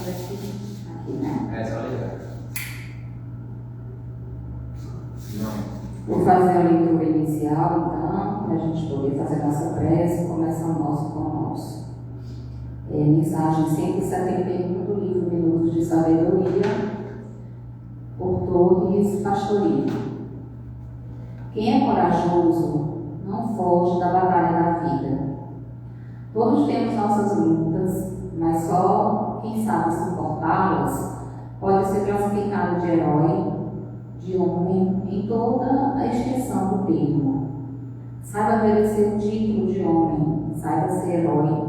aqui, né? É, só ligar. Vou fazer a leitura inicial, então, para a gente poder fazer nossa prece e começar o nosso pão nosso. Mensagem 171 do livro Minutos de Sabedoria, por Torres Pastorino. Quem é corajoso não foge da batalha da vida. Todos temos nossas lutas, mas só quem sabe suportá-las pode ser classificado de herói, de homem, em toda a extensão do termo. Saiba merecer o título de homem, saiba ser herói.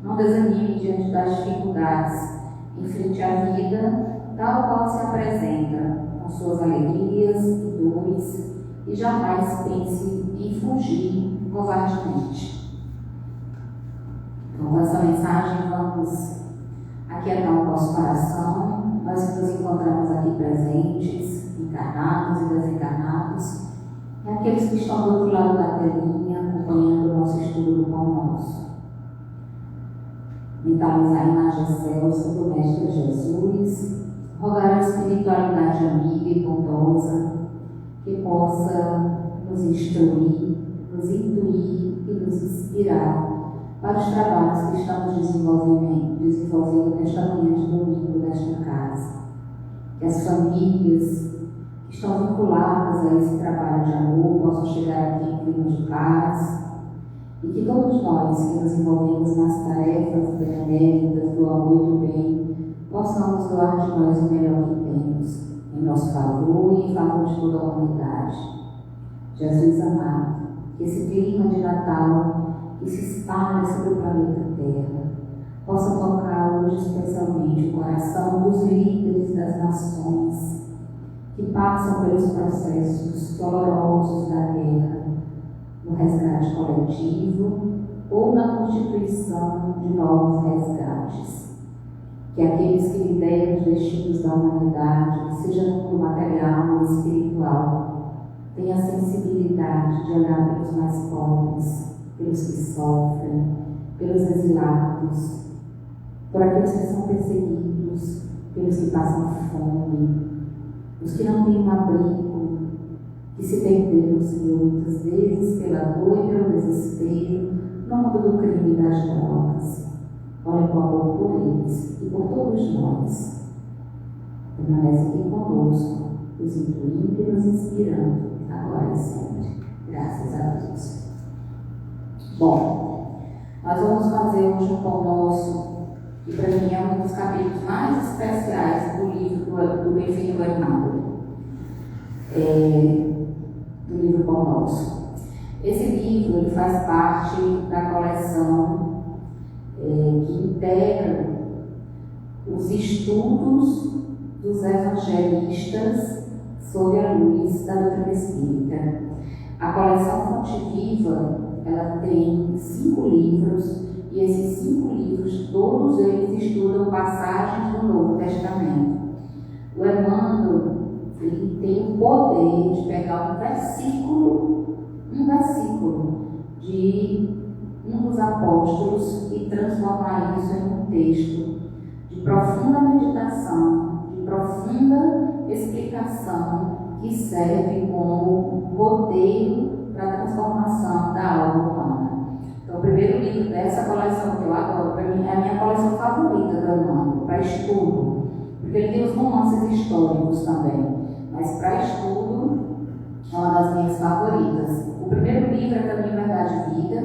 Não desanime diante das dificuldades. Enfrente a vida tal qual se apresenta, com suas alegrias e dores, e jamais pense em fugir covardemente. Então, com essa mensagem, vamos aquietar o nosso coração. Nós que nos encontramos aqui presentes, encarnados e desencarnados, e aqueles que estão do outro lado da telinha, acompanhando o nosso estudo do Pão Nosso. Mentalizar a imagem excelsa do Mestre Jesus, rogar a espiritualidade amiga e bondosa, que possa nos instruir, nos intuir e nos inspirar para os trabalhos que estamos desenvolvendo nesta manhã de domingo nesta casa. Que as famílias que estão vinculadas a esse trabalho de amor possam chegar aqui em clima de paz, e que todos nós que nos envolvemos nas tarefas benéficas do amor e do bem possamos doar de nós o melhor que temos, em nosso favor e em favor de toda a humanidade. Jesus amado, que esse clima de Natal que se espalha sobre o planeta Terra possa tocar hoje especialmente o coração dos líderes das nações que passam pelos processos dolorosos da guerra, no resgate coletivo ou na constituição de novos resgates. Que aqueles que lideram os destinos da humanidade, seja no mundo material ou espiritual, tenham a sensibilidade de olhar pelos mais pobres, pelos que sofrem, pelos exilados, por aqueles que são perseguidos, pelos que passam fome, os que não têm um abrigo, que se perderam, Senhor, muitas vezes pela dor e pelo desespero, no mundo do crime e das drogas. Olha com amor por eles e por todos nós. Permanece aqui conosco, nos intuindo e nos inspirando, agora e sempre. Graças a Deus. Bom, nós vamos fazer hoje um pão nosso, que para mim é um dos capítulos mais especiais do livro do Benfeito Hernando. Do livro Pão Nosso. Esse livro ele faz parte da coleção que integra os estudos dos evangelistas sob a luz da doutrina espírita. A coleção Fonte Viva ela tem 5 livros, e esses 5 livros, todos eles estudam passagens do Novo Testamento. O Emmanuel ele tem o poder de pegar um versículo de um dos apóstolos e transformar isso em um texto de profunda meditação, de profunda explicação, que serve como roteiro para a transformação da alma humana. Então, o primeiro livro dessa coleção que eu adoro, para mim, é a minha coleção favorita do Emmanuel, para estudo, porque ele tem os romances históricos também. Mas para estudo é uma das minhas favoritas. O primeiro livro é Caminho, Verdade e Vida,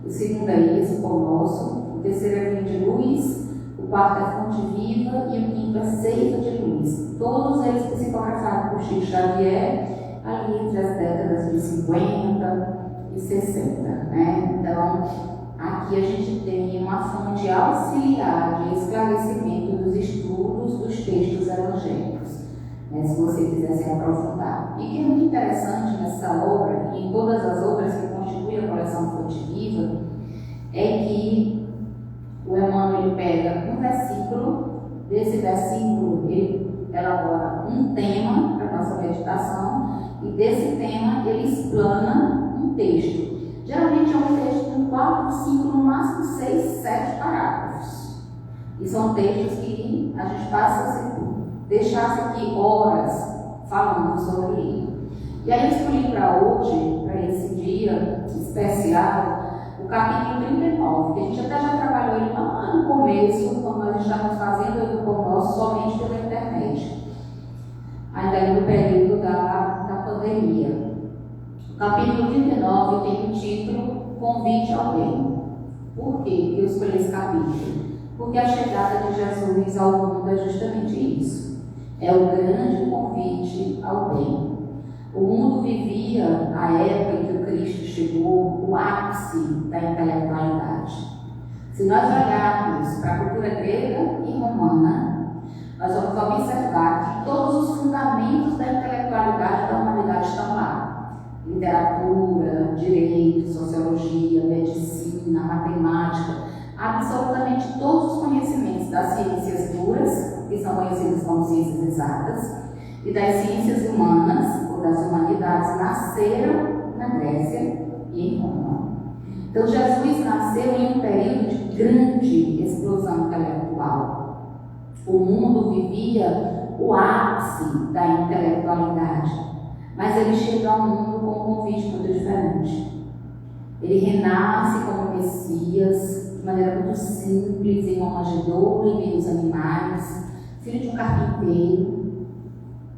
o segundo é Isso, Pão Nosso, o terceiro é Vinho de Luz, o quarto é Fonte Viva e o quinto é Seiva de Luz. Todos eles psicografados por Chico Xavier, ali entre as décadas de 50 e 60. Né? Então, aqui a gente tem uma fonte auxiliar de esclarecimento dos estudos dos textos evangélicos. Se você quiser se aprofundar. E que é muito interessante nessa obra, e em todas as obras que constituem a coleção Fonte Viva, é que o Emmanuel pega um versículo, desse versículo ele elabora um tema para a nossa meditação, e desse tema ele explana um texto. Geralmente é um texto com 4, 5, no máximo 6, 7 parágrafos. E são textos que a gente deixasse aqui horas falando sobre ele. E aí eu escolhi para hoje, para esse dia especial, o capítulo 39, que a gente até já trabalhou ele lá no começo, quando nós estávamos fazendo o pão nosso somente pela internet, ainda no período da pandemia. O capítulo 39 tem o título Convite ao Bem. Por que eu escolhi esse capítulo? Porque a chegada de Jesus ao mundo é justamente isso. É o grande convite ao bem. O mundo vivia, a época em que o Cristo chegou, o ápice da intelectualidade. Se nós olharmos para a cultura grega e romana, nós vamos observar que todos os fundamentos da intelectualidade da humanidade estão lá. Literatura, direito, sociologia, medicina, matemática, absolutamente todos os conhecimentos das ciências duras, que são conhecidas como ciências exatas, e das ciências humanas, ou das humanidades, nasceram na Grécia e em Roma. Então, Jesus nasceu em um período de grande explosão intelectual. O mundo vivia o ápice da intelectualidade, mas ele chega ao mundo com um convite muito diferente. Ele renasce como Messias, de maneira muito simples, em uma manjedoura e meio dos animais, filho de um carpinteiro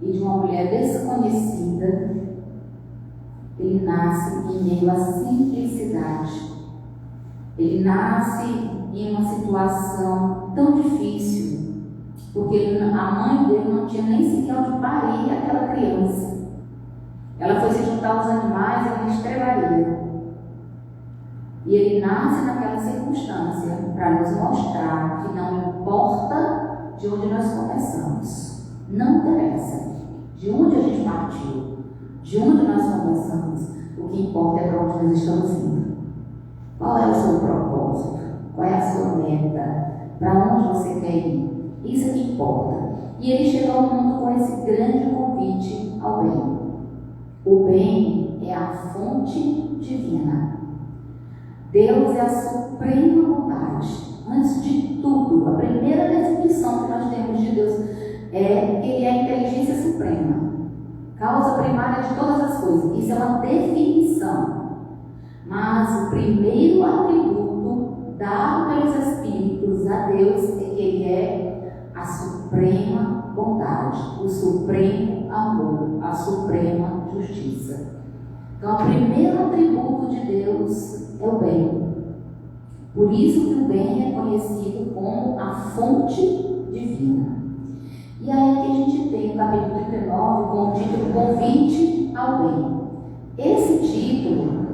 e de uma mulher desconhecida. Ele nasce em meio à simplicidade. Ele nasce em uma situação tão difícil, porque a mãe dele não tinha nem sequer onde parir aquela criança. Ela foi se juntar aos animais em uma estrebaria. E ele nasce naquela circunstância para nos mostrar que não importa de onde nós começamos, não interessa de onde a gente partiu, de onde nós começamos, o que importa é para onde nós estamos indo. Qual é o seu propósito? Qual é a sua meta? Para onde você quer ir? Isso é que importa. E ele chega ao mundo com esse grande convite ao bem. O bem é a fonte divina. Deus é a suprema vontade. Antes de tudo, a primeira definição que nós temos de Deus é que Ele é a inteligência suprema, causa primária de todas as coisas. Isso é uma definição. Mas o primeiro atributo dado pelos Espíritos a Deus é que Ele é a suprema bondade, o supremo amor, a suprema justiça. Então, o primeiro atributo de Deus é o bem. Por isso que o bem é conhecido como a fonte divina. E aí que a gente tem o capítulo 39 com o título Convite ao Bem. Esse título,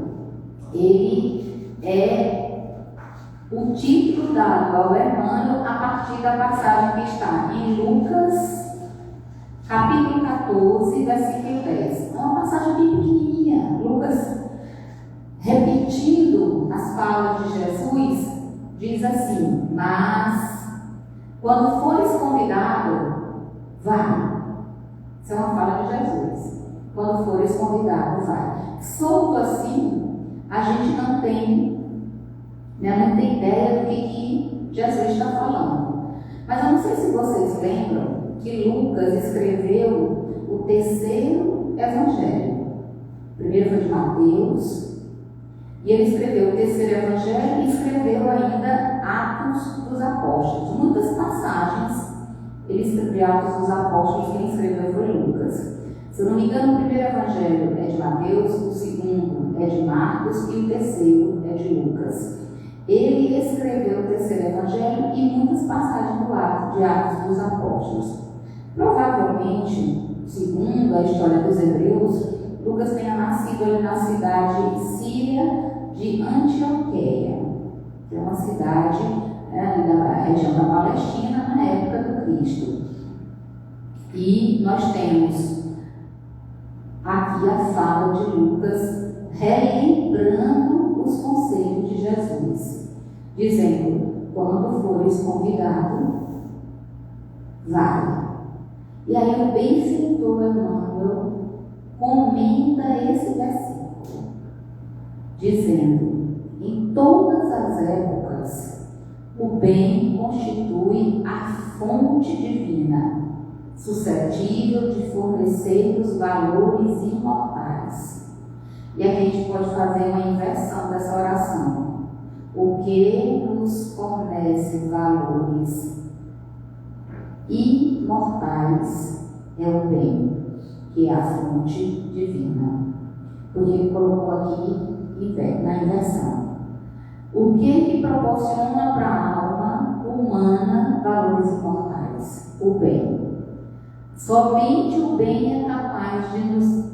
ele é o título dado ao Emmanuel a partir da passagem que está em Lucas, capítulo 14, versículo 10. É uma passagem bem pequenininha. Lucas, repetindo as falas de Jesus, diz assim: mas quando fores convidado, vai. Isso é uma fala de Jesus. Quando fores convidado, vai. Solto assim, a gente não tem ideia do que Jesus está falando. Mas eu não sei se vocês lembram que Lucas escreveu o terceiro evangelho. O primeiro foi de Mateus, e ele escreveu o terceiro evangelho e escreveu ainda Atos dos Apóstolos. Muitas passagens ele escreveu Atos dos Apóstolos, quem escreveu foi Lucas. Se eu não me engano, o primeiro evangelho é de Mateus, o segundo é de Marcos e o terceiro é de Lucas. Ele escreveu o terceiro evangelho e muitas passagens de Atos dos Apóstolos. Provavelmente, segundo a história dos hebreus, Lucas tenha nascido ali na cidade síria de Antioquia, que é uma cidade da região da Palestina na época do Cristo. E nós temos aqui a fala de Lucas relembrando os conselhos de Jesus, dizendo: quando fores convidado, vai. E aí o benfeitor Emmanuel comenta esse versículo, dizendo: em todas as épocas, o bem constitui a fonte divina, suscetível de fornecer-nos valores imortais. E a gente pode fazer uma inversão dessa oração. O que nos fornece valores imortais é o bem, que é a fonte divina. Porque ele colocou aqui na inversão. O que proporciona para a alma humana valores imortais? O bem. Somente o bem é capaz de nos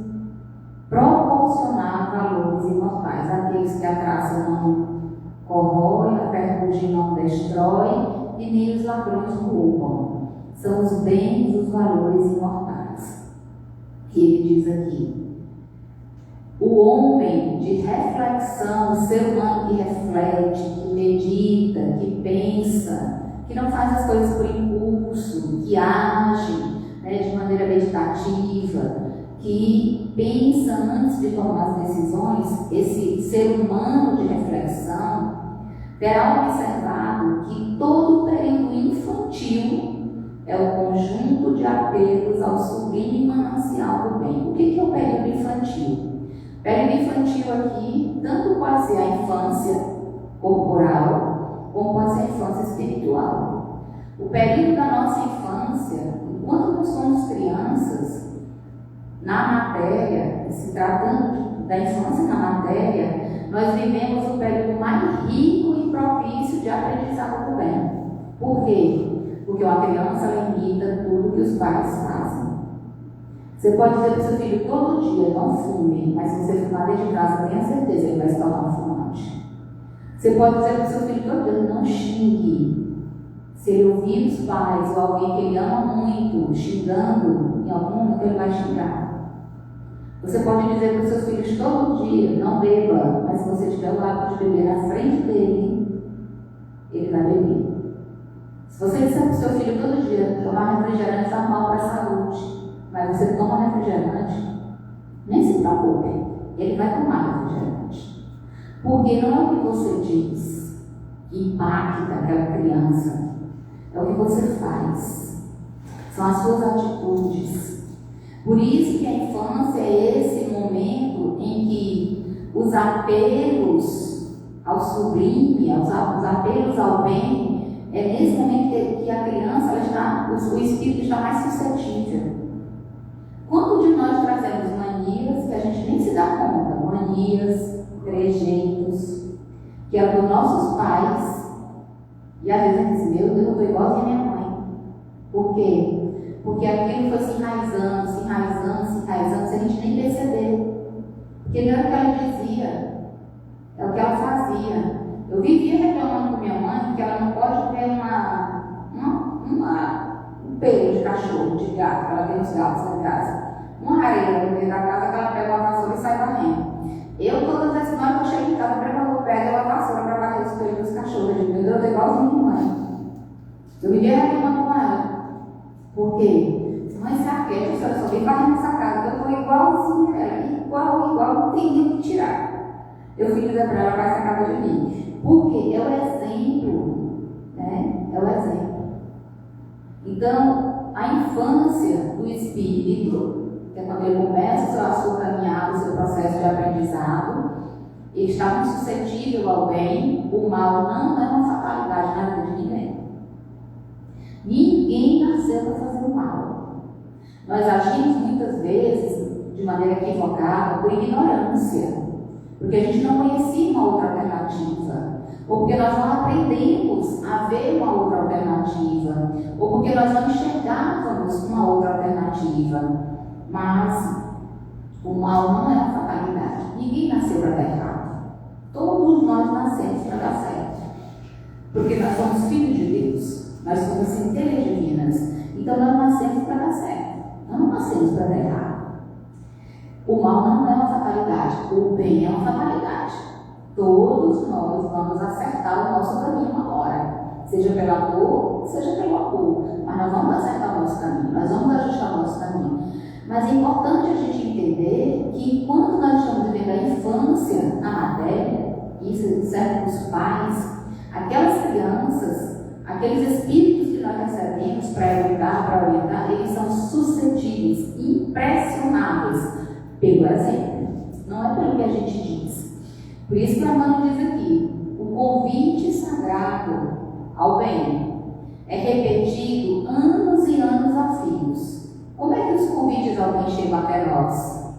proporcionar valores imortais. Aqueles que a traça não corrói, a ferrugem não destrói e nem os ladrões roubam. São os bens, os valores imortais. Que ele diz aqui. O homem de reflexão, o ser humano que reflete, que medita, que pensa, que não faz as coisas por impulso, que age de maneira meditativa, que pensa antes de tomar as decisões, esse ser humano de reflexão terá observado que todo o período infantil é o conjunto de apelos ao sublime manancial do bem. O que é o período infantil? O período infantil aqui tanto pode ser a infância corporal, como pode ser a infância espiritual. O período da nossa infância, enquanto nós somos crianças, na matéria, se tratando da infância na matéria, nós vivemos o período mais rico e propício de aprendizado do bem. Por quê? Porque uma criança imita tudo que os pais fazem. Você pode dizer para o seu filho todo dia, não fume, mas se você fumar dentro de casa, tenha certeza que ele vai se tornar um fumante. Você pode dizer para o seu filho todo dia, não xingue. Se ele ouvir os pais ou alguém que ele ama muito xingando, em algum momento ele vai xingar. Você pode dizer para os seus filhos todo dia, não beba, mas se você tiver o hábito de beber na frente dele, ele vai beber. Se você disser para o seu filho todo dia, tomar refrigerante faz mal para a saúde, mas você toma refrigerante, nem se preocupe, ele vai tomar refrigerante. Porque não é o que você diz que impacta aquela criança, é o que você faz, são as suas atitudes. Por isso que a infância é esse momento em que os apelos ao sublime, os apelos ao bem, é nesse momento que a criança, o espírito está mais suscetível. Quanto de nós trazemos manias que a gente nem se dá conta, manias, trejeitos, que eram dos nossos pais, e às vezes a gente diz, meu Deus, eu estou igualzinha a minha mãe. Por quê? Porque aquilo foi se enraizando, sem a gente nem perceber. Porque não era o que ela dizia, é o que ela fazia. Eu vivia reclamando com minha mãe que ela não pode ver um pelo de cachorro, de gato, que ela tem os gatos na casa. Uma areia no meio da casa que ela pega uma vassoura e sai varrendo. Eu, todas as semanas, eu chego em casa, pego uma vassoura para varrer os pelos dos cachorros. Eu digo, meu Deus, eu igualzinho minha mãe. Eu vivia reclamando com ela. Por quê? Mãe, se aquieta, a senhora só vem varrendo essa casa, eu estou igualzinha a ela, igual, não tem nem o que tirar. Eu fui dizer para ela, vai essa casa de mim. Porque é o exemplo, né? É o exemplo. Então, a infância do espírito, que é quando ele começa a sua caminhada, o seu processo de aprendizado, ele está muito suscetível ao bem. O mal não é uma fatalidade na vida de ninguém. Ninguém nasceu para fazer o mal. Nós agimos muitas vezes de maneira equivocada por ignorância, porque a gente não conhecia uma outra alternativa, ou porque nós não aprendemos a ver uma outra alternativa, ou porque nós não enxergávamos uma outra alternativa. Mas o mal não é uma fatalidade. Ninguém nasceu para dar errado. Todos nós nascemos para dar certo, porque nós somos filhos de Deus. Nós somos centelhas divinas. Então nós nascemos para dar certo. Nós não nascemos para dar errado. O mal não é uma fatalidade. O bem é uma fatalidade. Todos nós vamos acertar o nosso caminho uma hora. Seja pela dor, seja pelo amor. Mas nós vamos acertar o nosso caminho. Nós vamos ajustar o nosso caminho. Mas é importante a gente entender que enquanto nós estamos vivendo a infância na matéria, isso serve para os pais, aquelas crianças, aqueles espíritos que nós recebemos para educar, para orientar, eles são suscetíveis, impressionáveis pelo exemplo, não é pelo que a gente diz. Por isso que a Emmanuel diz aqui, o convite sagrado ao bem é repetido anos e anos a fios. Como é que os convites ao bem chegam até nós?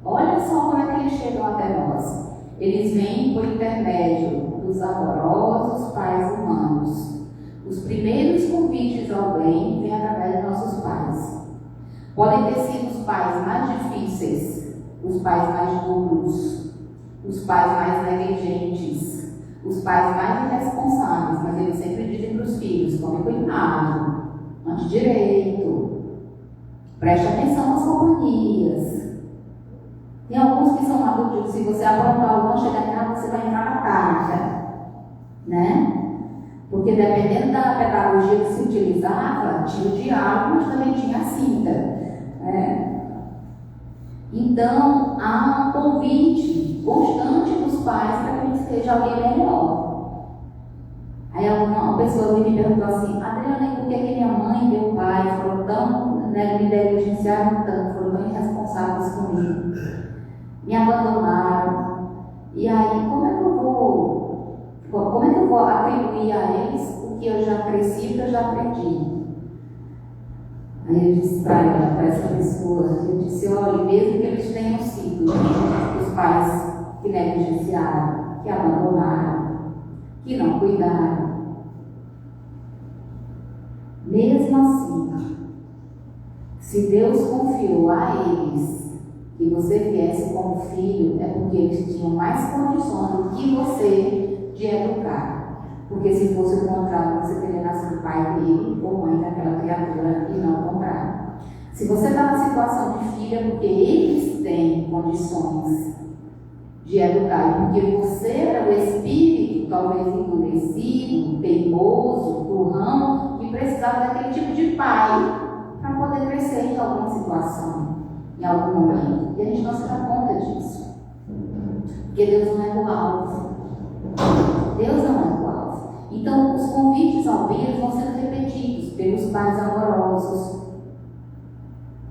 Olha só como é que eles chegam até nós. Eles vêm por intermédio dos amorosos pais humanos. Os primeiros convites ao bem vêm através de nossos pais. Podem ter sido os pais mais difíceis, os pais mais duros, os pais mais negligentes, os pais mais irresponsáveis, mas eles sempre dizem para os filhos: tome cuidado, ande direito, preste atenção às companhias. Tem alguns que são adultos, se você aprontar alguma, chegar em casa, você vai entrar na caixa, né? Porque dependendo da pedagogia que se utilizava, tinha o diálogo, mas também tinha a cinta, né? Então, há um convite constante dos pais para que a gente seja alguém melhor. Aí uma pessoa me perguntou assim: Adriana, por que minha mãe e meu pai foram tão, me negligenciaram tanto, foram tão irresponsáveis comigo, me abandonaram, e aí como é que eu vou atribuir a eles o que eu já cresci, o que eu já aprendi? Aí eu disse para ela, para essa pessoa, eu disse: olha, mesmo que eles tenham sido os pais que negligenciaram, que abandonaram, que não cuidaram, mesmo assim, se Deus confiou a eles que você viesse como filho, é porque eles tinham mais condições do que você de educar. Porque se fosse o contrário, você teria nascido pai dele ou mãe daquela criatura e não o contrário. Se você está na situação de filho, é porque eles têm condições de educar, porque você era o espírito, talvez endurecido, teimoso, turrão, que precisava daquele tipo de pai para poder crescer em alguma situação, em algum momento. E a gente não se dá conta disso. Porque Deus não é o alvo. Deus não é o alvo. Então, os convites ao bem vão sendo repetidos pelos pais amorosos,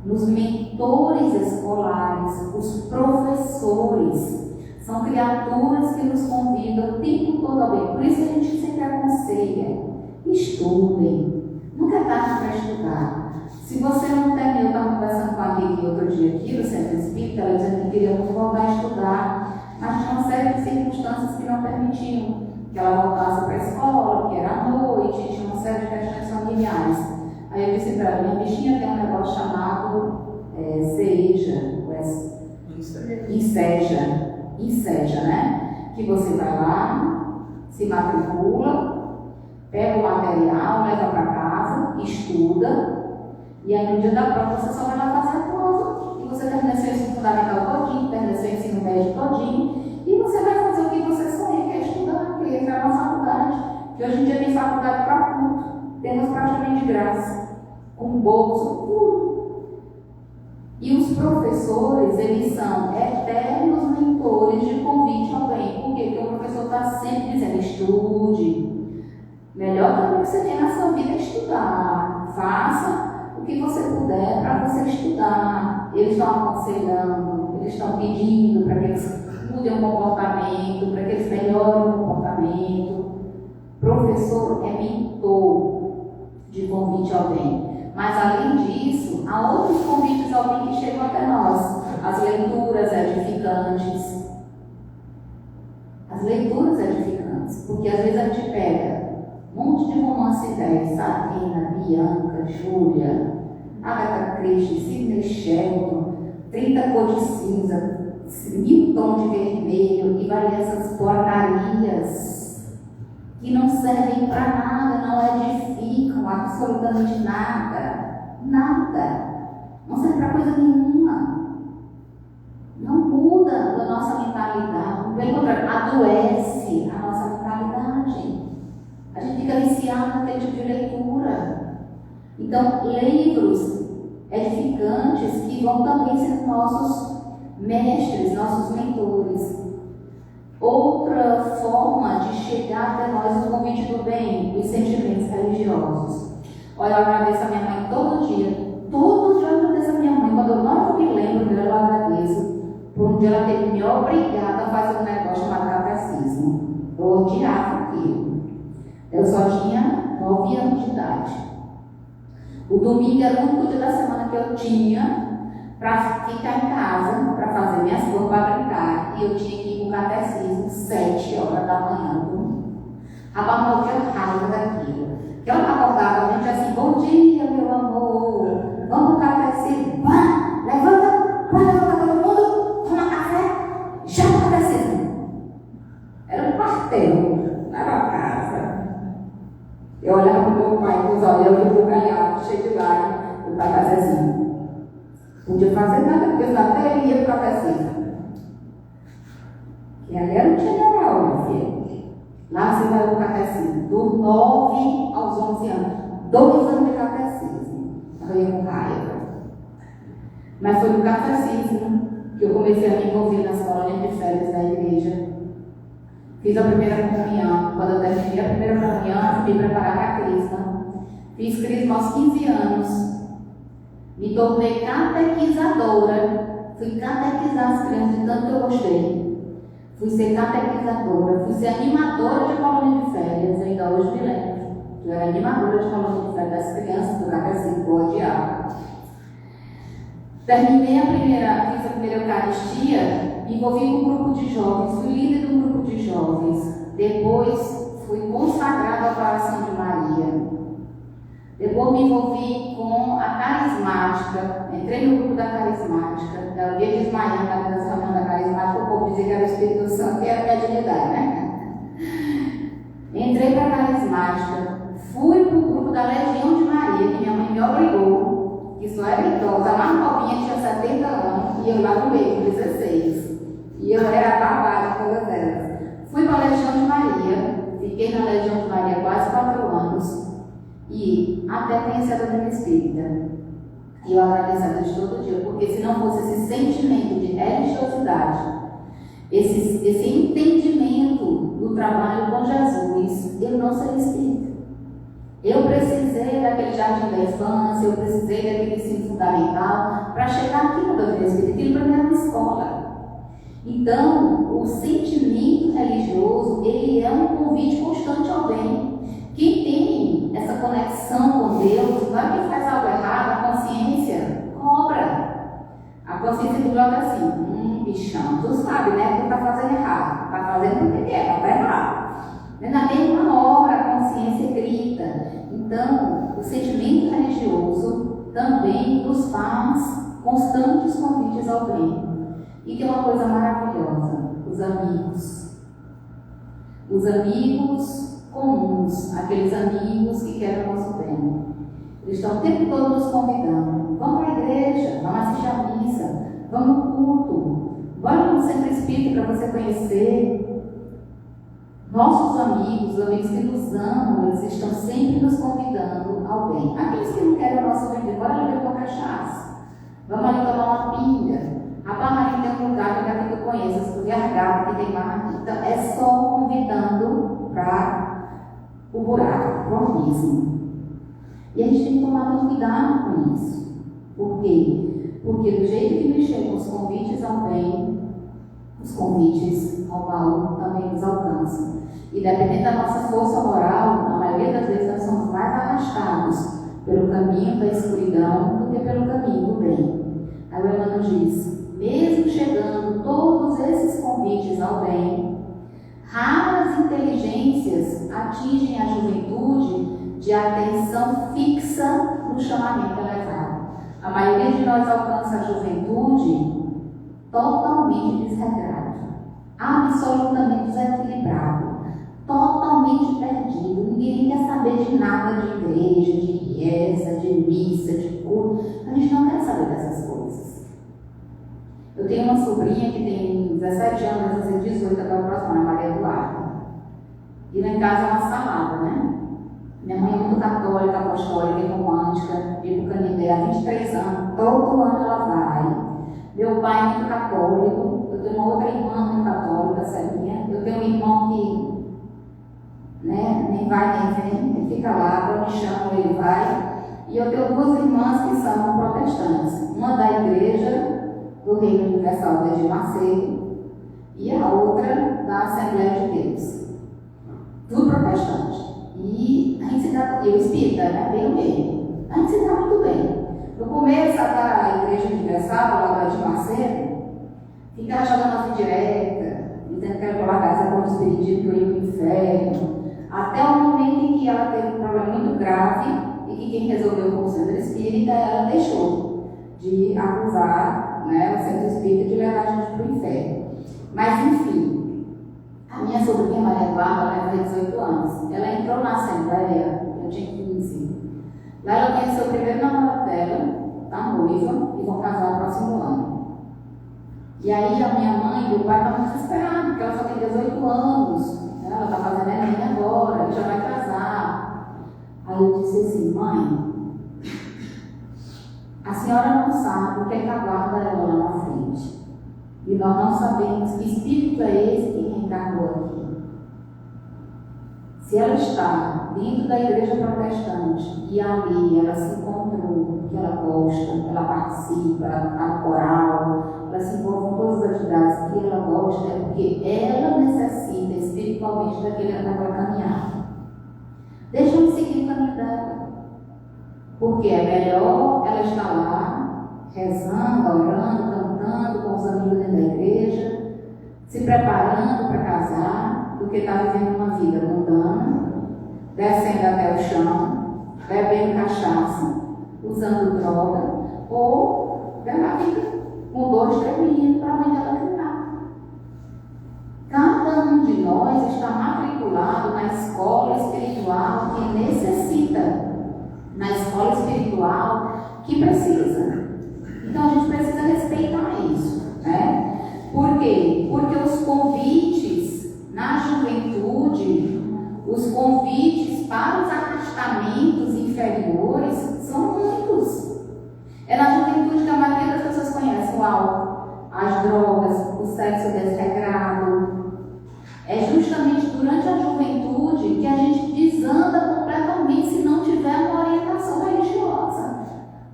nos mentores escolares, os professores. São criaturas que nos convidam o tempo todo ao bem. Por isso que a gente sempre aconselha: estudem. Nunca é tarde para estudar. Se você não terminou, eu estava conversando com a Kiki outro dia aqui no Centro Espírita, ela dizendo que queria muito voltar a estudar, mas tinha uma série de circunstâncias que não permitiam que ela voltasse para a escola, porque era à noite, tinha uma série de questões familiares. Aí eu disse para ela: minha bichinha tem um negócio chamado Enseja, né? Que você vai lá, se matricula, pega o material, leva para casa, estuda, e aí no dia da prova você só vai lá fazer a prova, e você termina seu ensino fundamental todinho, termina seu ensino médio todinho, e você vai fazer o que você sonha, que é estudar, que é entrar na faculdade. Que hoje em dia tem faculdade para tudo, temos praticamente de graça, com bolsa, tudo. E os professores, eles são eternos mentores de convite ao bem. Por quê? Porque o professor está sempre dizendo: estude. Melhor coisa que você tem na sua vida é estudar. Faça o que você puder para você estudar. Eles estão aconselhando, eles estão pedindo para que eles mudem o comportamento, para que eles melhorem o comportamento. Professor é mentor de convite ao bem. Mas, além disso, há outros convites ao bem que chegam até nós. As leituras edificantes. As leituras edificantes. Porque, às vezes, a gente pega um monte de romance velho: Sabrina, Bianca, Júlia, Agatha Christie, Sidney Sheldon, 30 cores de cinza, 1000 tons de vermelho, e vai ler essas porcarias que não servem para nada, não edificam absolutamente nada, não serve para coisa nenhuma, não muda a nossa mentalidade, pelo contrário, adoece a nossa mentalidade, a gente fica viciado naquele tipo de leitura. Então, livros edificantes que vão também ser nossos mestres, nossos mentores. Outra forma de chegar até nós, o convite bem, os sentimentos religiosos. Olha, eu agradeço a minha mãe todo dia. Todo dia eu agradeço a minha mãe. Quando eu não me lembro dela, eu agradeço. Por um dia ela teve me obrigada a fazer um negócio chamado catecismo. Eu odiava aquilo. Eu só tinha 9 anos de idade. O domingo era o único dia da semana que eu tinha para ficar em casa, para fazer minhas coisas, para brincar. E eu tinha que ir para o catecismo 7 horas da manhã no domingo. Rapaz, eu tinha raiva daquilo. Que eu acordava a gente assim: bom dia, meu amor, vamos para o catecismo. Vá, levanta todo mundo, toma café, já para o catecismo. Era um quartel, não era uma casa. Eu olhava para o meu pai com os olhos embugalhados, cheio de lágrimas, o pai fazia assim. Não podia fazer nada, porque eu até ele ia para o catecismo. E ali era um general, meu filho. Lá você vai ao catecismo, dos 9 aos 11 anos. 2 anos de catecismo. Eu ia com raiva. Mas foi no catecismo que eu comecei a me envolver nas colônias de férias da igreja. Fiz a primeira comunhão. Quando eu terminei a primeira comunhão, fui preparar para a crisma. Fiz crisma aos 15 anos. Me tornei catequizadora. Fui catequizar as crianças de tanto que eu gostei. Fui ser catequizadora. Fui ser animadora de colônia de férias. Eu ainda hoje me lembro. Eu era animadora de colônia de férias das crianças do catecismo, eu odiava. Terminei fiz a primeira Eucaristia, me envolvi com um grupo de jovens, fui líder de um grupo de jovens. Depois fui consagrada ao coração de Maria. Depois me envolvi com a carismática, entrei no grupo da carismática. Eu ia desmaiando na reunião da carismática, o povo dizia que era o Espírito Santo, que era a mediunidade, né? Entrei para a carismática, fui para o grupo da Legião de Maria, que minha mãe me obrigou, que só era idosa, a mais novinha tinha 70 anos, e eu lá no meio, com 16. E eu era babada de todas elas. Fui para a Legião de Maria, fiquei na Legião de Maria quase 4 anos. E até conhecer a doutrina espírita. E eu agradeço a Deus todo dia, porque se não fosse esse sentimento de religiosidade, esse entendimento do trabalho com Jesus, eu não seria espírita. Eu precisei daquele jardim da infância, eu precisei daquele ensino fundamental para chegar aqui na doutrina espírita. Aquilo para mim era uma escola. Então, o sentimento religioso, ele é um convite constante ao bem. Quem tem essa conexão com Deus, não é que faz algo errado, a consciência cobra. A consciência do joga assim: bichão, tu sabe, né, que tu está fazendo errado. Está fazendo porque quer, está errado. Na mesma hora, a consciência grita. Então, o sentimento religioso também nos faz constantes convites ao bem. E tem uma coisa maravilhosa: os amigos. Os amigos comuns, aqueles amigos que querem o nosso bem. Eles estão o tempo todo nos convidando: vamos para a igreja, vamos assistir a missa, vamos no culto, vamos no centro espírita para você conhecer. Nossos amigos, os amigos que nos amam, eles estão sempre nos convidando ao bem. Aqueles que não querem o nosso bem, bora ali beber uma cachaça, vamos ali tomar uma pinga. A barra tem um lugar que eu conheço, o gargalo que tem barra. Então é só convidando para o buraco, o abismo. E a gente tem que tomar muito cuidado com isso. Por quê? Porque do jeito que nos chegam os convites ao bem, os convites ao mal também nos alcançam. E dependendo da nossa força moral, na maioria das vezes nós somos mais arrastados pelo caminho da escuridão do que pelo caminho do bem. Aí o Emmanuel diz: mesmo chegando todos esses convites ao bem, raras inteligências atingem a juventude de atenção fixa no chamamento elevado. A maioria de nós alcança a juventude totalmente desregrado, absolutamente desequilibrado, totalmente perdido. Ninguém quer saber de nada de igreja, de reza, de missa, de culto. A gente não quer saber dessas coisas. Eu tenho uma sobrinha que tem 17 anos, vai fazer 18 agora próxima, a Maria Eduarda. E lá em casa é uma salada, né? Minha mãe é muito católica, apostólica e romântica, vive no Canindé há 23 anos, todo ano ela vai. Meu pai é muito católico, eu tenho uma outra irmã muito católica, Celinha. Eu tenho um irmão que nem ele vai e vem, ele fica lá, quando me chamam, ele vai. E eu tenho duas irmãs que são protestantes, uma da igreja do Reino Universal de Macedo e a outra da Assembleia de Deus. Tudo protestante. E a gente se dá, eu espírita, né? Bem no meio. A gente se dá muito bem. No começo, da Igreja Universal, lá de Macedo, ficava jogando direta, dizendo que era pela casa com os espiritismo que eu ia para o inferno, até o momento em que ela teve um problema muito grave e que quem resolveu com o centro espírita, ela deixou de acusar, né, o centro espírita de levar a gente para o inferno. Mas, enfim, a minha sobrinha Maria Eduarda, ela tem 18 anos. Ela entrou na Assembleia, eu tinha 15. Lá ela conheceu o primeiro namorado dela, tá noiva, e vão casar no próximo ano. E aí a minha mãe e meu pai estavam desesperados, porque ela só tem 18 anos, né? Ela está fazendo Enem agora, já vai casar. Aí eu disse assim: mãe, a senhora não sabe o que é que aguarda ela lá na frente. E nós não sabemos que espírito é esse que reencarnou aqui. Se ela está dentro da igreja protestante e ali ela se encontrou, que ela gosta, ela participa, ela está no coral, ela se envolve com todas as atividades que ela gosta, é porque ela necessita espiritualmente daquela caminhada. Deixa eu seguir o caminho dela. Porque é melhor ela estar lá, rezando, orando, cantando com os amigos dentro da igreja, se preparando para casar, do que estar vivendo uma vida mundana, descendo até o chão, bebendo cachaça, usando droga, ou vendo a vida com 2, 3 meninos para a mãe dela ficar. Cada um de nós está matriculado na escola espiritual que necessita, na escola espiritual que precisa. Então a gente precisa respeitar isso, né? Por quê? Porque os convites na juventude, os convites para os afastamentos inferiores são muitos. É na juventude que a maioria das pessoas conhece o álcool, as drogas, o sexo desregrado. É justamente durante a juventude que a gente desanda completamente se não tiver uma orientação religiosa.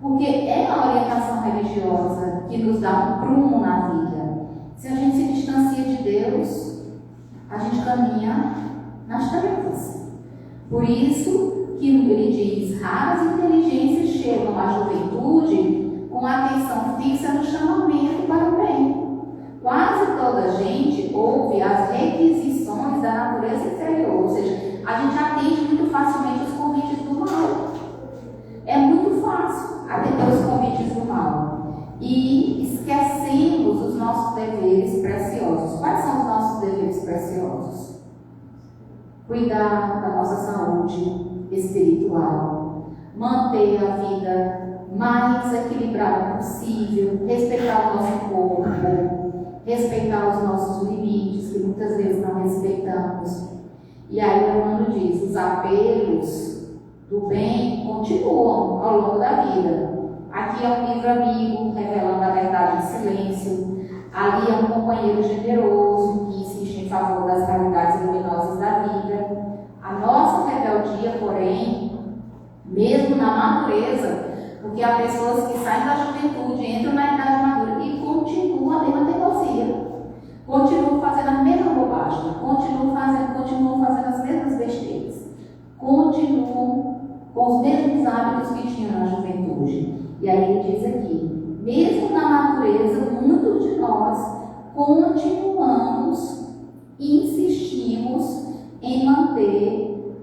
Porque é a orientação religiosa que nos dá um prumo na vida. Se a gente se distancia de Deus, a gente caminha nas trevas. Por isso que ele diz: raras inteligências chegam à juventude com atenção fixa no chamamento para o bem. Quase toda a gente ouve as requisições da natureza inferior, ou seja, a gente atende muito facilmente os convites do mal. É muito fácil atender os convites do mal. E esquecemos os nossos deveres preciosos. Quais são os nossos deveres preciosos? Cuidar da nossa saúde espiritual, manter a vida mais equilibrada possível, respeitar o nosso corpo, respeitar os nossos limites, que muitas vezes não respeitamos. E aí o Emmanuel diz: os apelos do bem continuam ao longo da vida. Aqui é um livro amigo, revelando a verdade em silêncio. Ali é um companheiro generoso, que insiste em favor das realidades luminosas da vida. A nossa rebeldia, porém, mesmo na madureza, porque há pessoas que saem da juventude, entram na idade madura e continuam a mesma teimosia. Continuam fazendo a mesma bobagem, continuam fazendo as mesmas besteiras. Continuam com os mesmos hábitos que tinham na juventude. E aí ele diz aqui: mesmo na natureza, muitos de nós continuamos e insistimos em manter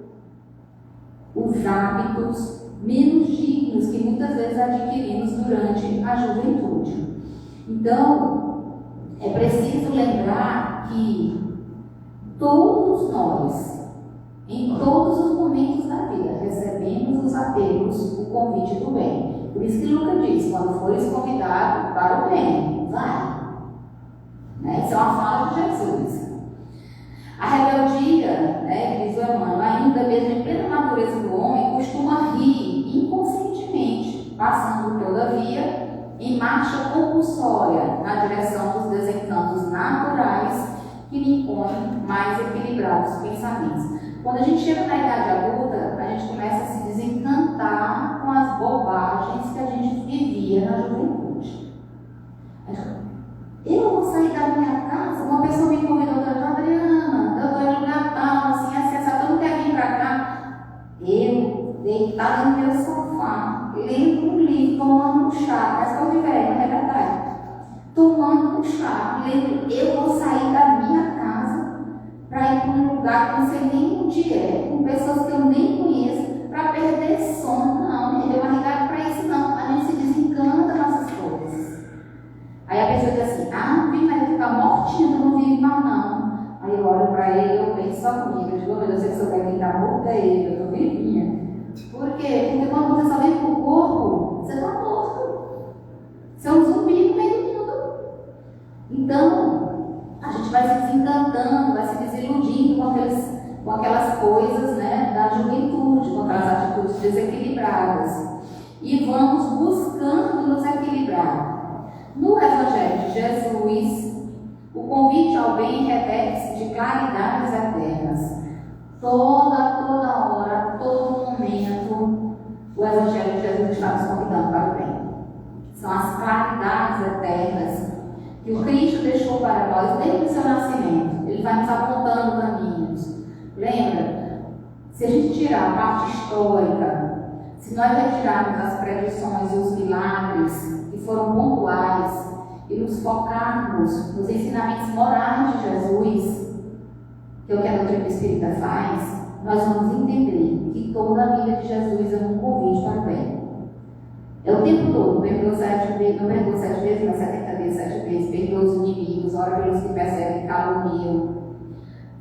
os hábitos menos dignos que muitas vezes adquirimos durante a juventude. Então, é preciso lembrar que todos nós, em todos os momentos da vida, recebemos os apelos, o convite do bem. Por isso que Lucas diz: quando fores convidado para o bem, vai. Né? Isso é uma fala de Jesus. A rebeldia, né, diz o Emmanuel, ainda mesmo em plena natureza do homem, costuma rir inconscientemente, passando, todavia, em marcha compulsória na direção dos desencantos naturais que lhe impõem mais equilibrados pensamentos. Quando a gente chega na idade adulta, a gente começa a se desencantar com as bobagens que a gente vivia na juventude. Eu vou sair da minha casa, uma pessoa me convidou, Adriana, eu estou em Natal, assim, essa não quer vir para cá. Eu, deitada no meu sofá, lendo um livro, tomando um chá, parece que eu me velho, não é verdade? Tomando um chá, lendo, eu vou sair da minha casa para ir para um lugar que não sei nem onde é, com pessoas que eu nem conheço, para perder sono. Não, não deu uma idade para isso, não. A gente se desencanta nossas coisas. Aí a pessoa diz assim, não vi, mas ficar mortinho, não vive mais não. Aí eu olho para ele, eu penso só comigo, eu digo, meu Deus, você souber quem está morto é ele, eu estou vivinha. Por quê? Porque quando você só vem para o corpo, você está morto. Você é um zumbi no meio do mundo. Então, a gente vai se desencantando, vai se desiludindo com aquelas coisas, né, da juventude, com aquelas atitudes desequilibradas. E vamos buscando nos equilibrar. No Evangelho de Jesus, o convite ao bem reveste de claridades eternas. Toda hora, todo momento, o Evangelho de Jesus está nos convidando para o bem. São as claridades eternas que o Cristo deixou para nós desde o seu nascimento. Ele vai nos apontando caminhos. Lembra? Se a gente tirar a parte histórica, se nós retirarmos as predições e os milagres que foram pontuais e nos focarmos nos ensinamentos morais de Jesus, que é o que a doutrina espírita faz, nós vamos entender que toda a vida de Jesus é um convite para o bem. É o tempo todo, perdoa 7 vezes, não perdoa 7 vezes, mas 70 vezes, 7 vezes, perdoa os inimigos, ora pelos que perseguem e caluniam,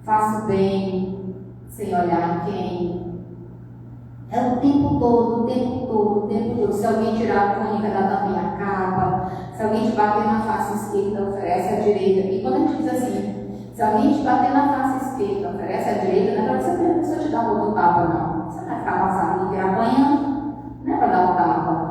faça o bem, sem olhar em quem. É o tempo todo, o tempo todo, o tempo todo. Se alguém tirar a túnica, dá também a capa. Se alguém te bater na face esquerda, oferece a direita. E quando a gente diz assim, se alguém te bater na face esquerda, oferece a direita, não é para você ter a pessoa te dar um outro tapa, não. Você não vai ficar passando inteira apanhando, não é para dar um tapa.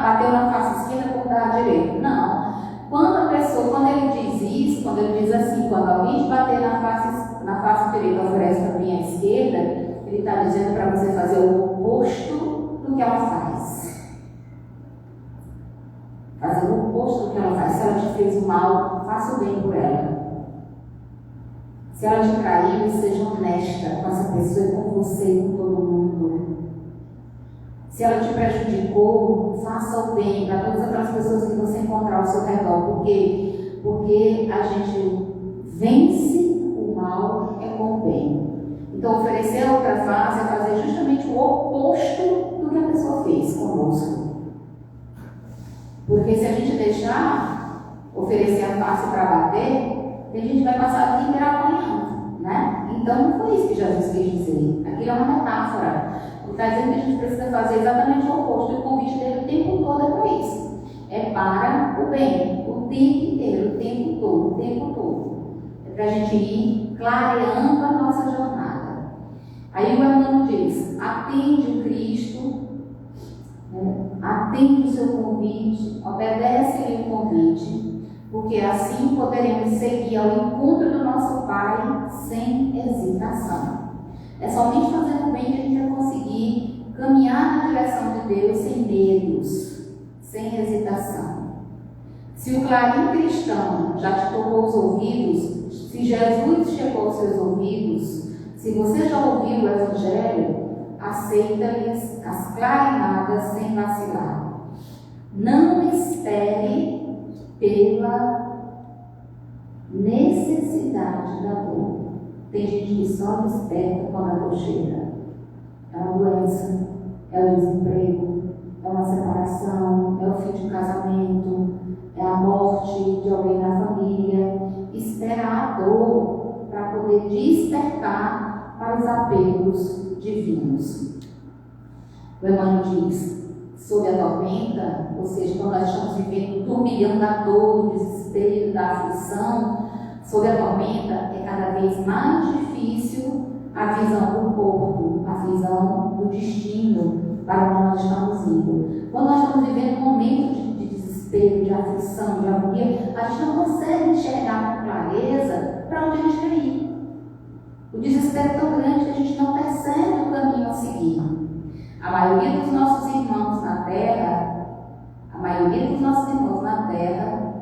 Bateu na face esquerda, vou dar a direita. Não. Quando ele diz isso, quando ele diz assim, quando alguém te bater na face direita, oferece também a esquerda, ele está dizendo para você fazer o oposto do que ela faz. Fazer o oposto do que ela faz. Se ela te fez o mal, faça o bem por ela. Se ela te traiu, seja honesta com essa pessoa e com você e com todo mundo. Se ela te prejudicou, faça o bem para todas aquelas pessoas que você encontrar ao seu redor. Por quê? Porque a gente vence o mal com o bem. Então, oferecer a outra face é fazer justamente o oposto do que a pessoa fez conosco. Porque se a gente deixar oferecer a face para bater, a gente vai passar a vida inteira apanhando, né? Então, não foi isso que Jesus quis dizer. Aquilo é uma metáfora. Ele está dizendo que a gente precisa fazer exatamente o oposto. E o convite dele o tempo todo é para isso. É para o bem, o tempo inteiro, o tempo todo. É para a gente ir clareando a nossa jornada. Aí o Emmanuel diz, atende o Cristo, atende o seu convite, obedece-lhe o convite, porque assim poderemos seguir ao encontro do nosso Pai sem hesitação. É somente fazendo o bem que a gente vai conseguir caminhar na direção de Deus sem medos, sem hesitação. Se o clarim cristão já te tocou os ouvidos, se Jesus chegou aos seus ouvidos, se você já ouviu o Evangelho, aceita-lhes as clarinadas sem vacilar. Não espere pela necessidade da dor. Tem gente que só desperta quando a dor chega. É uma doença, é o desemprego, é uma separação, é o fim de um casamento, é a morte de alguém na família. Esperar a dor para poder despertar para os apelos divinos. O Emmanuel diz, sob a tormenta, ou seja, quando nós estamos vivendo o turbilhão da dor, do desespero, da aflição, sob a tormenta é cada vez mais difícil a visão do corpo, a visão do destino para onde nós estamos indo. Quando nós estamos vivendo um momento de desespero, de aflição, de agonia, a gente não consegue enxergar com clareza para onde a gente quer ir. O desespero é tão A maioria dos nossos irmãos na Terra,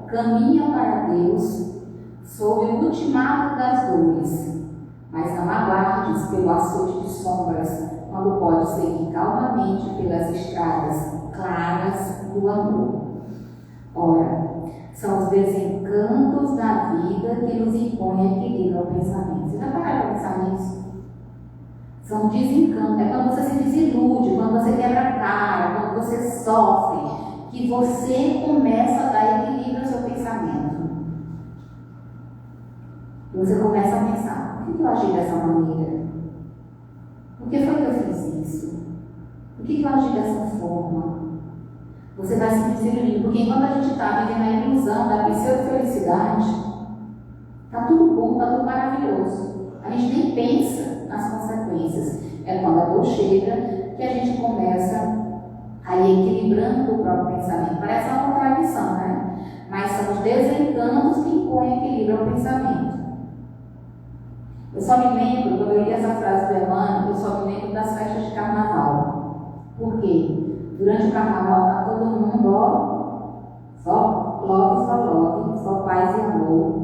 caminha para Deus sob o ultimato das dores, mas não aguardes pelo açoite de sombras, quando pode seguir calmamente pelas estradas claras do amor. Ora, são os desencantos da vida que nos impõem equilíbrio ao pensamento. Você já parou para pensar nisso? São desencantos. É quando você se desilude, quando você quebra a cara, quando você sofre, que você começa a dar equilíbrio ao seu pensamento. E você começa a pensar: por que eu agi dessa maneira? Por que foi que eu fiz isso? Por que eu agi dessa forma? Você vai se desiludindo, porque enquanto a gente está vivendo a ilusão da pseudo-felicidade, está tudo bom, está tudo maravilhoso. A gente nem pensa nas consequências. É quando a dor chega que a gente começa a ir equilibrando o próprio pensamento. Parece uma contradição, né? Mas são os desencantos que impõem equilíbrio ao pensamento. Eu só me lembro, quando eu li essa frase do Emmanuel, eu só me lembro das festas de carnaval. Por quê? Durante o carnaval está todo mundo, só love, só paz e amor.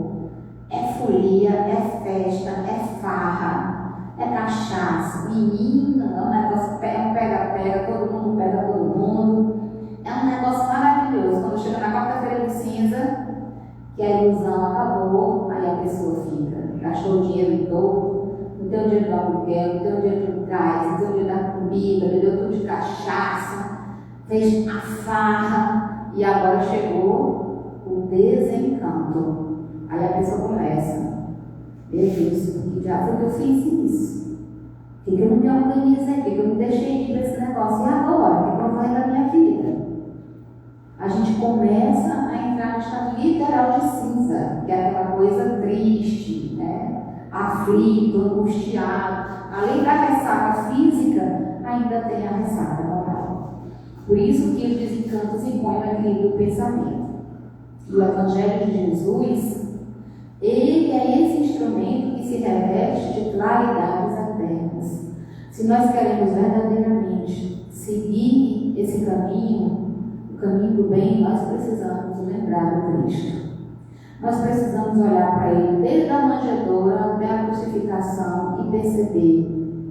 É folia, é festa, é farra, é cachaça. Menina, é um negócio, pega, todo mundo pega todo mundo. É um negócio maravilhoso. Quando chega na quarta-feira de cinza, que a ilusão acabou, aí a pessoa fica, gastou o dinheiro todo, não tem o dinheiro do aluguel, não tem o dinheiro do gás, não tem o dinheiro da comida, bebeu tudo de cachaça, fez a farra, e agora chegou o desencanto. Aí a pessoa começa: meu Deus, porque já foi que eu fiz isso? Por que eu não me organizei? Por que eu não deixei ir para esse negócio? E agora? O que eu vou fazer da minha vida? A gente começa a entrar no estado literal de cinza, que é aquela coisa triste, né? Aflito, angustiado. Além da ressaca física, ainda tem a ressaca moral. Por isso que os desencantos impõem o equilíbrio do pensamento. E o Evangelho de Jesus, ele é esse instrumento que se reveste de claridades eternas. Se nós queremos verdadeiramente seguir esse caminho, o caminho do bem, nós precisamos lembrar do Cristo. Nós precisamos olhar para Ele desde a manjedoura até a crucificação e perceber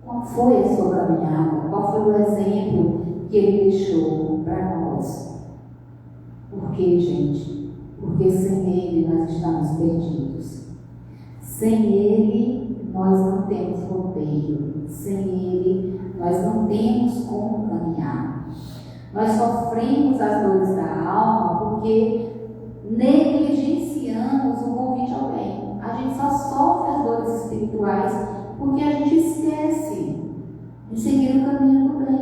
qual foi a sua caminhada, qual foi o exemplo que Ele deixou para nós. Por quê, gente? Porque sem Ele nós estamos perdidos. Sem Ele nós não temos roteiro. Sem Ele nós não temos como caminhar. Nós sofremos as dores da alma porque negligenciamos o convite ao bem. A gente só sofre as dores espirituais porque a gente esquece de seguir o caminho do bem.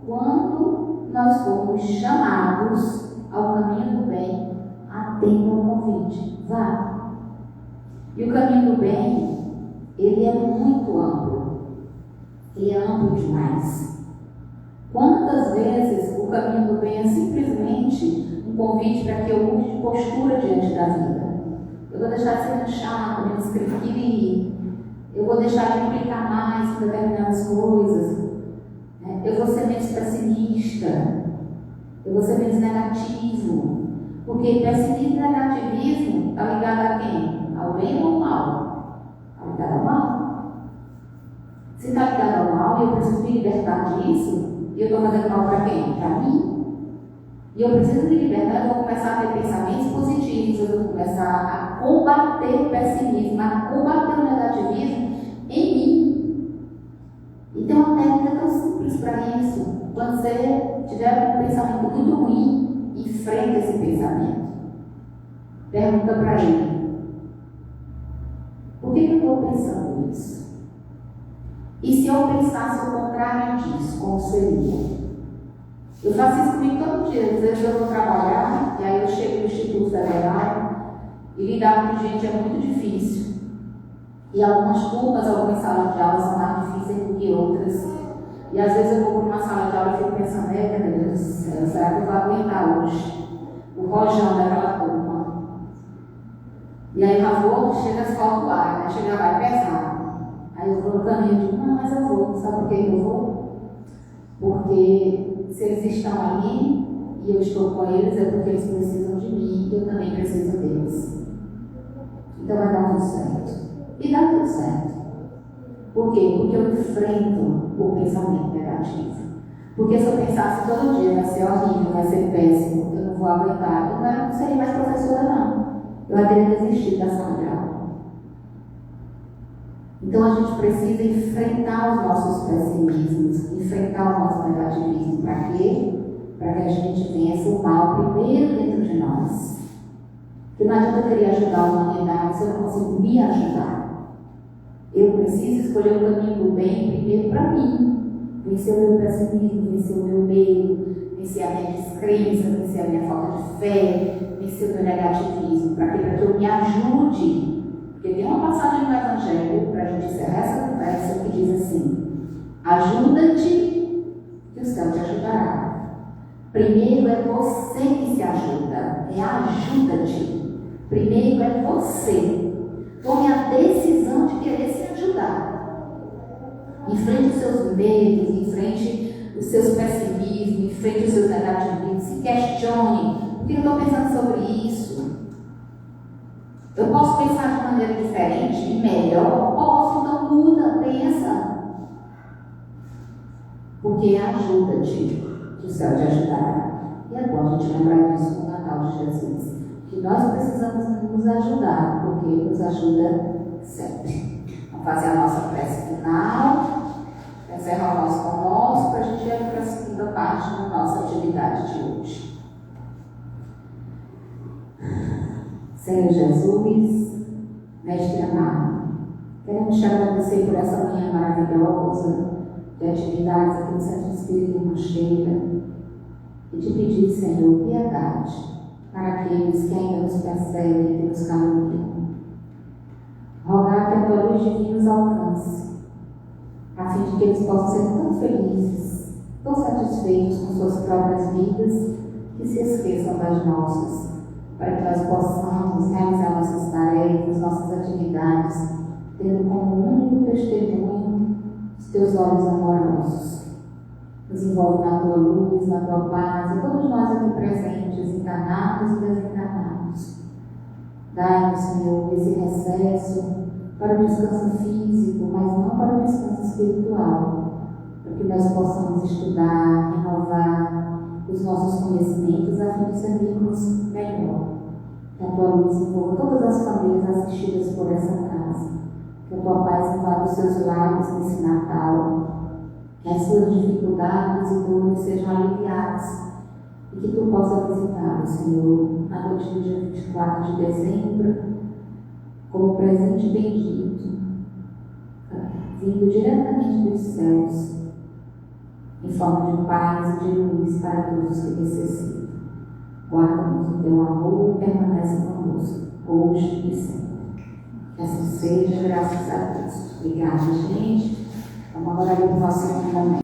Quando nós formos chamados ao caminho do bem, atenda ao convite, vá. E o caminho do bem, ele é muito amplo. Ele é amplo demais. Quantas vezes o caminho do bem é simplesmente um convite para que eu mude de postura diante da vida? Eu vou deixar de ser chato, menos cri-cri. Eu vou deixar de implicar mais em determinadas coisas. Eu vou ser menos pessimista. Eu vou ser menos negativo. Porque pessimismo e negativismo está ligado a quem? Ao bem ou ao mal? Está ligado ao mal. Se está ligado ao mal e eu preciso me libertar disso, e eu estou fazendo mal para quem? Para mim. E eu preciso me libertar, eu vou começar a ter pensamentos positivos, eu vou começar a combater o pessimismo, a combater o negativismo em mim. E tem uma técnica tão simples para isso. Quando você tiver um pensamento muito ruim, enfrenta esse pensamento. Pergunta para ele: por que eu estou pensando isso? E se eu pensasse o contrário disso, como seria? Eu faço isso comigo todo dia. Às vezes eu vou trabalhar, e aí eu chego no Instituto Federal, e lidar com gente é muito difícil. E algumas turmas, algumas salas de aula são mais difíceis do que outras. E às vezes eu vou para uma sala de aula e fico pensando: meu Deus do céu, será que eu vou aguentar hoje o rojão daquela turma? E aí eu vou, chega as fotos lá, né? Chega lá, vai pesar. Aí eu vou no caminho e digo: não, mas eu vou. Sabe por que eu vou? Porque se eles estão ali e eu estou com eles, é porque eles precisam de mim e eu também preciso deles. Então vai dar tudo certo. E dá tudo certo. Por quê? Porque eu enfrento o pensamento negativo. Porque se eu pensasse todo dia vai ser horrível, vai ser péssimo, eu não vou aguentar, eu não seria mais professora não. Eu teria desistido da sala de aula. Então a gente precisa enfrentar os nossos pessimismos, enfrentar o nosso negativismo. Para quê? Para que a gente vença o mal primeiro dentro de nós. Porque não adianta eu querer ajudar a humanidade se eu não consigo me ajudar. Eu preciso escolher o caminho do bem primeiro para mim. Vencer o meu pessimismo, vencer o meu medo, vencer a minha descrença, vencer a minha falta de fé, vencer o meu negativismo. Para quê? Para que eu me ajude. Porque tem uma passagem no Evangelho, para a gente encerrar essa conversa, que diz assim: ajuda-te, que o céu te ajudará. Primeiro é você que se ajuda, é ajuda-te. Primeiro é você. Tome a decisão de querer se ajudar. Enfrente os seus medos, enfrente os seus pessimismos, enfrente os seus negativismos, se questione. Por que eu estou pensando sobre isso? Eu posso pensar de maneira diferente e melhor? Posso, então muda, pensa. Porque ajuda-te, que o céu te ajudará. E é bom a gente lembrar disso no Natal de Jesus. Que nós precisamos nos ajudar, porque Ele nos ajuda sempre. Vamos fazer a nossa prece final, encerrar o nosso conosco, para a gente ir para a segunda parte da nossa atividade de hoje. Senhor Jesus, Mestre amado, queremos te agradecer por essa manhã maravilhosa de atividades aqui no Centro Espírita Irmã Sheila e te pedir, Senhor, piedade para aqueles que ainda nos perseguem e nos caluniam. Rogar que a tua luz divina os alcance, a fim de que eles possam ser tão felizes, tão satisfeitos com suas próprias vidas, que se esqueçam das nossas, para que nós possamos realizar nossas tarefas, nossas atividades, tendo como único testemunho os teus olhos amorosos. Nos envolve na tua luz, na tua paz, e todos nós aqui presentes, encarnados e desencarnados. Dai-nos, Senhor, esse recesso para o descanso físico, mas não para o descanso espiritual, para que nós possamos estudar, renovar os nossos conhecimentos a fim de servirmos melhor. Que a tua luz envolva todas as famílias assistidas por essa casa. Que a tua paz invada os seus lares nesse Natal. Que as suas dificuldades e dores sejam aliviadas. E que tu possa visitá-los, Senhor, na noite do dia 24 de dezembro, como presente bendito, vindo diretamente dos céus, em forma de paz e de luz para todos que necessitam. Guarda-nos no teu amor e permanece conosco, hoje e sempre. Que assim seja, graças a Deus. Obrigada, gente. Vamos agora para o próximo momento.